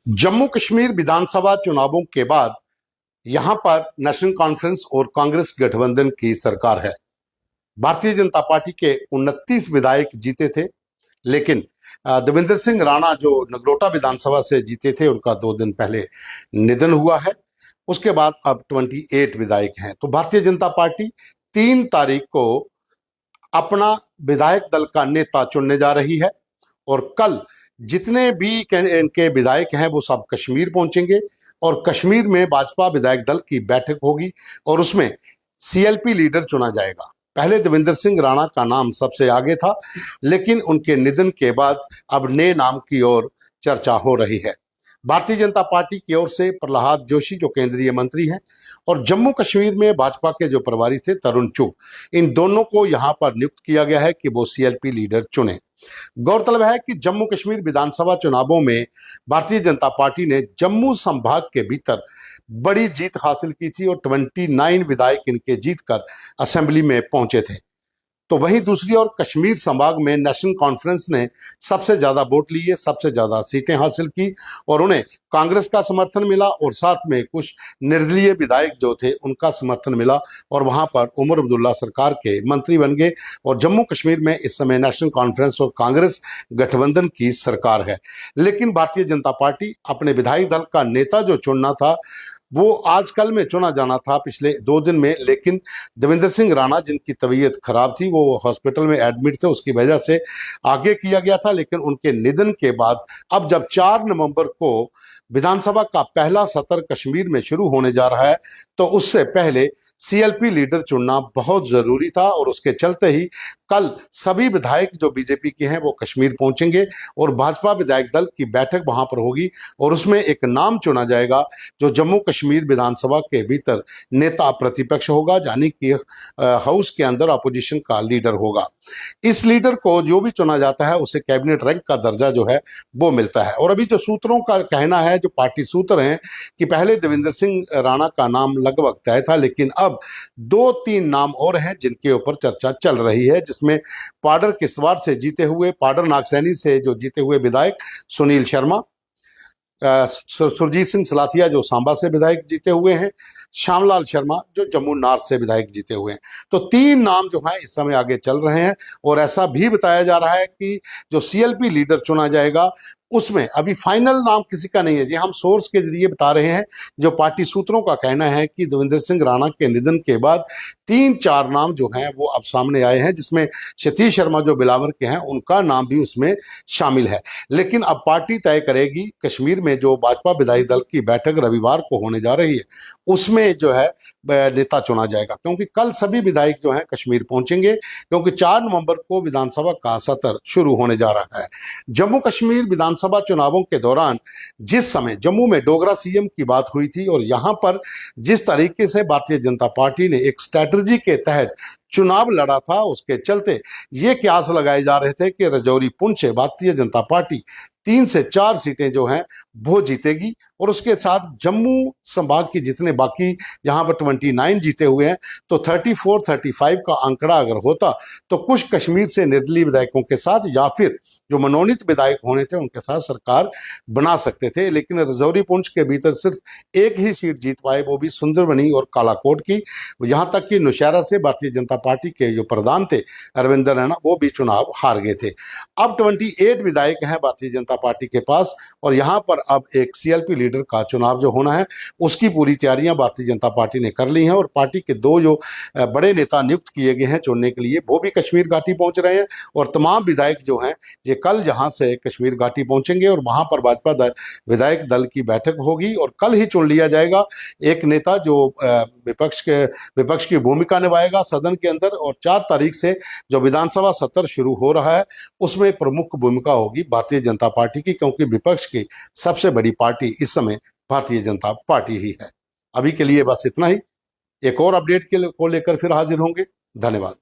जम्मू कश्मीर विधानसभा चुनावों के बाद यहां पर नेशनल कॉन्फ्रेंस और कांग्रेस गठबंधन की सरकार है। भारतीय जनता पार्टी के 29 विधायक जीते थे, लेकिन देवेंद्र सिंह राणा जो नगरोटा विधानसभा से जीते थे, उनका 2 दिन पहले निधन हुआ है। उसके बाद अब 28 विधायक हैं। तो भारतीय जनता पार्टी 3 तारीख को अपना विधायक दल का नेता चुनने जा रही है और कल जितने भी इनके विधायक हैं वो सब कश्मीर पहुंचेंगे और कश्मीर में भाजपा विधायक दल की बैठक होगी और उसमें सीएलपी लीडर चुना जाएगा। पहले देवेंद्र सिंह राणा का नाम सबसे आगे था, लेकिन उनके निधन के बाद अब नए नाम की ओर चर्चा हो रही है। भारतीय जनता पार्टी की ओर से प्रहलाद जोशी जो केंद्रीय मंत्री हैं और जम्मू कश्मीर में भाजपा के जो प्रभारी थे तरुण चुग, इन दोनों को यहां पर नियुक्त किया गया है कि वो सीएलपी लीडर चुने। गौरतलब है कि जम्मू कश्मीर विधानसभा चुनावों में भारतीय जनता पार्टी ने जम्मू संभाग के भीतर बड़ी जीत हासिल की थी और 29 विधायक इनके जीतकर असेंबली में पहुंचे थे। तो वहीं दूसरी ओर कश्मीर संभाग में नेशनल कॉन्फ्रेंस ने सबसे ज्यादा वोट लिए, सबसे ज्यादा सीटें हासिल की और उन्हें कांग्रेस का समर्थन मिला और साथ में कुछ निर्दलीय विधायक जो थे उनका समर्थन मिला और वहां पर उमर अब्दुल्ला सरकार के मंत्री बन गए। और जम्मू कश्मीर में इस समय नेशनल कॉन्फ्रेंस और कांग्रेस गठबंधन की सरकार है। लेकिन भारतीय जनता पार्टी अपने विधायक दल का नेता जो चुनना था वो आज कल में चुना जाना था पिछले 2 दिन में, लेकिन देवेंद्र सिंह राणा जिनकी तबीयत खराब थी, वो हॉस्पिटल में एडमिट थे, उसकी वजह से आगे किया गया था। लेकिन उनके निधन के बाद अब जब 4 नवंबर को विधानसभा का पहला सत्र कश्मीर में शुरू होने जा रहा है, तो उससे पहले सीएलपी लीडर चुनना बहुत जरूरी था और उसके चलते ही कल सभी विधायक जो बीजेपी के हैं वो कश्मीर पहुंचेंगे और भाजपा विधायक दल की बैठक वहां पर होगी और उसमें एक नाम चुना जाएगा जो जम्मू कश्मीर विधानसभा के भीतर नेता प्रतिपक्ष होगा, यानी कि हाउस के अंदर अपोजिशन का लीडर होगा। इस लीडर को जो भी चुना जाता है उसे कैबिनेट रैंक का दर्जा जो है वो मिलता है। और अभी जो सूत्रों का कहना है, जो पार्टी सूत्र हैं, कि पहले देवेंद्र सिंह राणा का नाम लगभग तय था, लेकिन अब 2-3 नाम और हैं जिनके ऊपर चर्चा चल रही है, जिसमें पाडर किश्तवाड़ से जीते हुए, पाडर नागसैनी से जो जीते हुए विधायक सुनील शर्मा, सुरजीत सिंह सलाथिया जो सांबा से विधायक जीते हुए हैं, श्यामलाल शर्मा जो जम्मू नॉर्थ से विधायक जीते हुए हैं। तो 3 नाम जो हैं इस समय आगे चल रहे हैं और ऐसा भी बताया जा रहा है कि जो सीएलपी लीडर चुना जाएगा उसमें अभी फाइनल नाम किसी का नहीं है। जी, हम सोर्स के जरिए बता रहे हैं, जो पार्टी सूत्रों का कहना है कि देवेंद्र सिंह राणा के निधन के बाद 3-4 नाम जो हैं वो अब सामने आए हैं, जिसमें सतीश शर्मा जो बिलावर के हैं उनका नाम भी उसमें शामिल है। लेकिन अब पार्टी तय करेगी कश्मीर में जो भाजपा विधायक दल की बैठक रविवार को होने जा रही है उसमें जो है नेता चुना जाएगा, क्योंकि कल सभी विधायक जो हैं कश्मीर पहुंचेंगे, क्योंकि 4 नवंबर को विधानसभा का सत्र शुरू होने जा रहा है। जम्मू कश्मीर विधानसभा चुनावों के दौरान जिस समय जम्मू में डोगरा सीएम की बात हुई थी और यहां पर जिस तरीके से भारतीय जनता पार्टी ने एक स्ट्रैटेजी के तहत चुनाव लड़ा था, उसके चलते ये कयास लगाए जा रहे थे कि रजौरी पुंछ से भारतीय जनता पार्टी 3 से 4 सीटें जो हैं वो जीतेगी और उसके साथ जम्मू संभाग की जितने बाकी जहां पर 29 जीते हुए हैं, तो 34-35 का आंकड़ा अगर होता तो कुछ कश्मीर से निर्दलीय विधायकों के साथ या फिर जो मनोनीत विधायक होने थे उनके साथ सरकार बना सकते थे। लेकिन रजौरी पुंछ के भीतर सिर्फ एक ही सीट जीत पाए, वो भी सुंदरबनी और कालाकोट की। यहां तक कि नौशहरा से भारतीय जनता पार्टी के जो प्रधान थे अरविंद रैना, वो भी चुनाव हार गए थे। अब 28 विधायक हैं भारतीय जनता पार्टी के पास और यहां पर अब एक सीएलपी लीडर का चुनाव जो होना है उसकी पूरी तैयारियां भारतीय जनता पार्टी ने कर ली हैं और पार्टी के 2 जो बड़े नेता नियुक्त किए गए हैं चुनने के लिए, वो भी कश्मीर घाटी पहुंच रहे हैं और तमाम विधायक जो हैं ये कल जहां से कश्मीर घाटी पहुंचेंगे और वहां पर भाजपा विधायक दल की बैठक होगी और कल ही चुन लिया जाएगा एक नेता जो विपक्ष की भूमिका निभाएगा सदन के अंदर। और 4 तारीख से जो विधानसभा सत्र शुरू हो रहा है उसमें प्रमुख भूमिका होगी भारतीय जनता पार्टी की, क्योंकि विपक्ष की सबसे बड़ी पार्टी इस समय भारतीय जनता पार्टी ही है। अभी के लिए बस इतना ही। एक और अपडेट को लेकर फिर हाजिर होंगे। धन्यवाद।